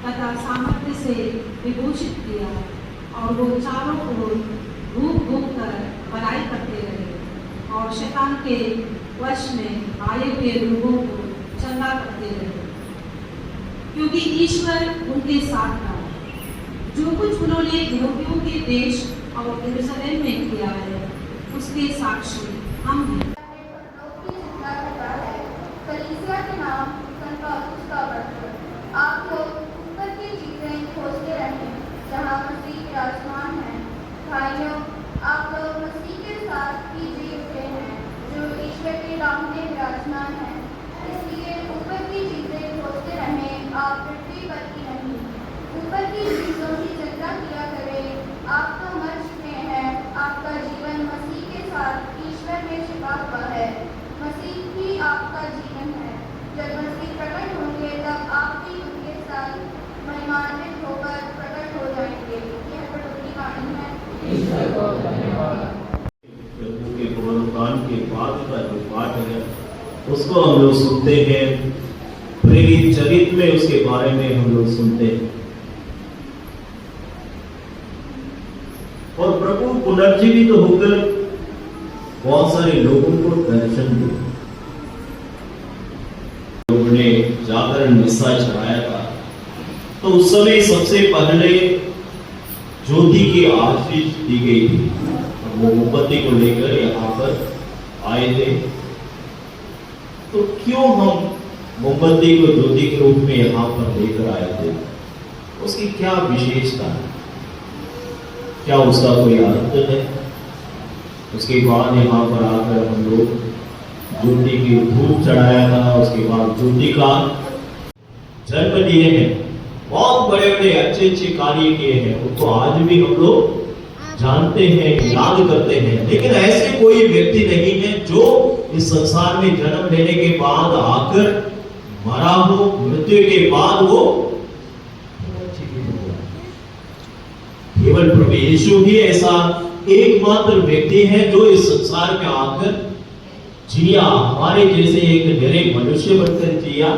तथा सामर्थ्य से विभूषित किया और वो चारों ओर घूम घूम कर बड़ाई करते रहे और शैतान के वश में आए हुए लोगों को चंगा करते रहे, क्योंकि ईश्वर उनके साथ था। जो कुछ उन्होंने यहूदियों के देश और यरूशलेम में किया है उसके साक्षी हम हैं। आप लोग ऊपर की चीजें खोजते रहें जहाँ मसीह विराजमान है। भाइयों, आप लोग मसीह के साथ ही जी उठे हैं जो ईश्वर के दाहिने विराजमान है। इसलिए ऊपर की चीजें खोजते रहें, आप पृथ्वी पर की नहीं। ऊपर की चीजों की चिंता किया करें। आप तो मर चुके हैं, आपका जीवन मसीह के साथ ईश्वर में छिपा हुआ है। मसीह ही आपका जीवन है। जब मसीह प्रकट होंगे तब आप भी उनके साथ महिमान्वित होकर प्रकट हो जाएंगे। यह प्रभु की वाणी है। प्रभु के पुनरुत्थान के बाद का जो पाठ है उसको हम लोग सुनते हैं। प्रेरित चरित्र में उसके बारे में हम लोग सुनते हैं और प्रभु पुनर्जीवित होकर बहुत सारे लोगों को दर्शन दिए। ने जागरण मिस्सा चढ़ाया था तो उस समय सबसे पहले ज्योति की आशीष दी गई थी। वो मोमबत्ती को लेकर यहाँ पर आए थे। तो क्यों हम मोमबत्ती को ज्योति के रूप में यहाँ पर लेकर आए थे? उसकी क्या विशेषता है? क्या उसका कोई अर्थ है? उसके बाद यहाँ पर आकर हम लोग ज्योति की धूप चढ़ाया था। उसके बाद ज्योति का जन्म दिए हैं। बहुत बड़े बड़े अच्छे अच्छे कार्य किए हैं, उनको आज भी हम लोग जानते हैं, याद करते हैं। लेकिन ऐसे कोई व्यक्ति नहीं है जो इस संसार में जन्म लेने के बाद आकर मरा हो, मृत्यु के बाद वो केवल प्रभु यीशु ही ऐसा एकमात्र व्यक्ति है जो इस संसार में आकर जिया, हमारे जैसे एक निरे मनुष्य बनकर जिया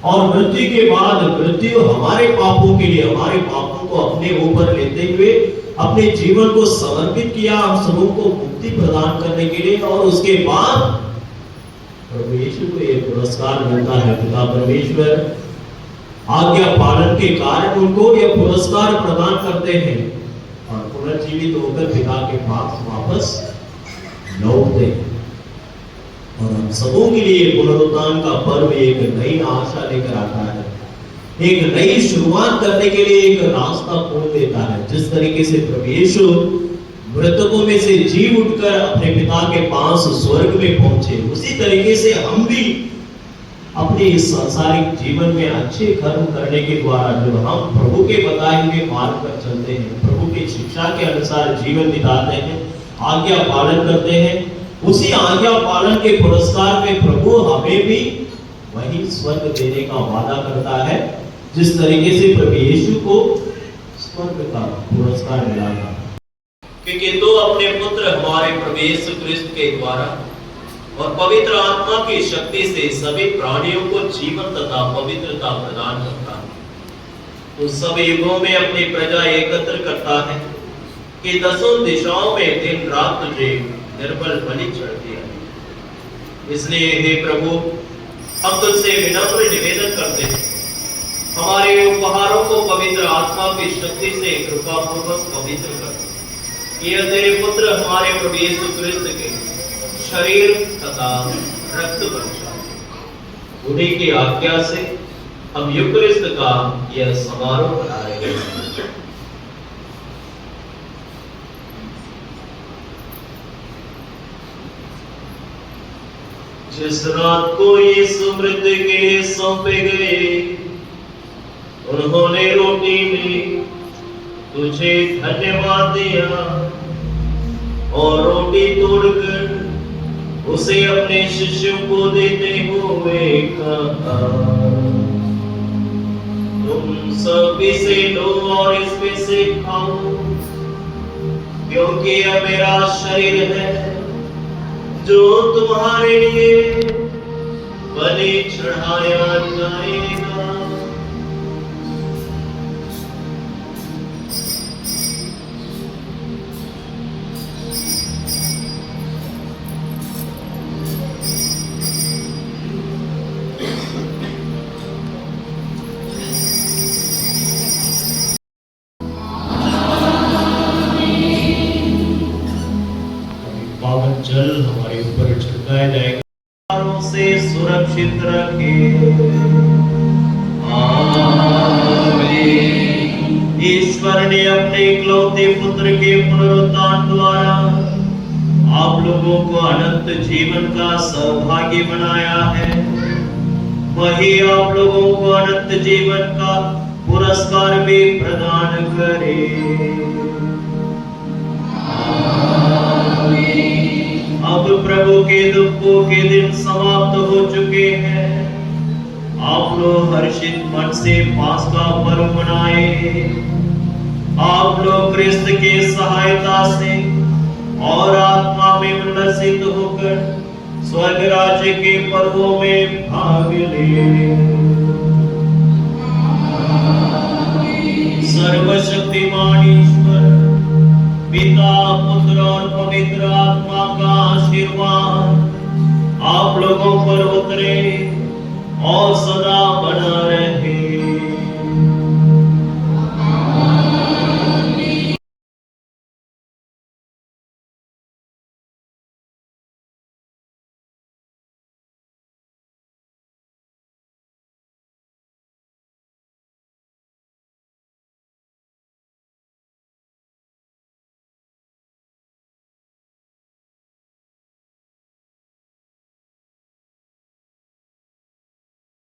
और मृत्यु के बाद मृत्यु हमारे पापों के लिए, हमारे पापों को अपने ऊपर लेते हुए अपने जीवन को समर्पित किया हम सबों को मुक्ति प्रदान करने के लिए। और उसके बाद प्रभु यीशु को एक पुरस्कार मिलता है। पिता परमेश्वर आज्ञा पालन के कारण उनको यह पुरस्कार प्रदान करते हैं और पुनर्जीवित होकर पिता के पास वापस लौटते हैं। और हम सबों के लिए पुनरुत्थान का पर्व एक नई आशा लेकर आता है, एक नई शुरुआत करने के लिए एक रास्ता खोल देता है। जिस तरीके से प्रभु यीशु मृतकों में से जी उठकर अपने पिता के पास स्वर्ग में पहुंचे, उसी तरीके से हम भी अपने इस सांसारिक जीवन में अच्छे कर्म करने के द्वारा जब हम प्रभु के बताए हुए मार्ग पर चलते हैं, प्रभु की शिक्षा के अनुसार जीवन बिताते हैं, आज्ञा पालन करते हैं, उसी आज्ञा पालन के पुरस्कार में प्रभु हमें भी वही स्वर्ग देने का वादा करता है, जिस तरीके से प्रभु यीशु को स्वर्ग का पुरस्कार मिला था। क्योंकि तो अपने पुत्र हमारे प्रभु यीशु क्रिस्त के द्वारा और पवित्र आत्मा की शक्ति से सभी प्राणियों को जीवन तथा पवित्रता प्रदान करता है। तो सब युगों में अपनी प्रजा एकत्र करता है कि दसों दिशाओं में दिन रात तुझे निर्बल बलि चढ़ती है। इसलिए हे प्रभु, हम तुझसे विनम्र निवेदन करते हैं, हमारे उपहारों को पवित्र आत्मा की शक्ति से कृपा पूर्वक पवित्र कर। यह तेरे पुत्र हमारे प्रभु यीशु क्रिस्त के शरीर तथा रक्त बन जाए। उन्हीं की आज्ञा से हम यूकरिस्त का यह समारोह मना रहे हैं। जिस रात को यीशु मृत्यु के लिए सौंपे गए, उन्होंने रोटी ली, तुझे धन्यवाद दिया और रोटी तोड़कर उसे अपने शिष्यों को देते हुए कहा, तुम सब इसे लो और इसमें से खाओ, क्योंकि यह मेरा शरीर है जो तुम्हारे लिए बलि चढ़ाया जाएगा। जल हमारे ऊपर छिड़काया जाएगा, से सुरक्षित रखे। आमीन। ईश्वर ने अपने इकलौते पुत्र के पुनरुत्थान द्वारा आप लोगों को अनंत जीवन का सौभाग्य बनाया है। वही आप लोगों को अनंत जीवन का पुरस्कार भी प्रदान करे। अब प्रभु के दुखों के दिन समाप्त हो चुके हैं। आप लोग हर्षित मन से पास्का पर्व मनाए। आप लोग क्रिस्त के सहायता से और आत्मा में उल्लसित होकर स्वर्ग राज्य के पर्वों में भाग ले। सर्वशक्तिमान ईश्वर पिता, पुत्र और पवित्र आत्मा का आशीर्वाद आप लोगों पर उतरे और सदा बना रहे।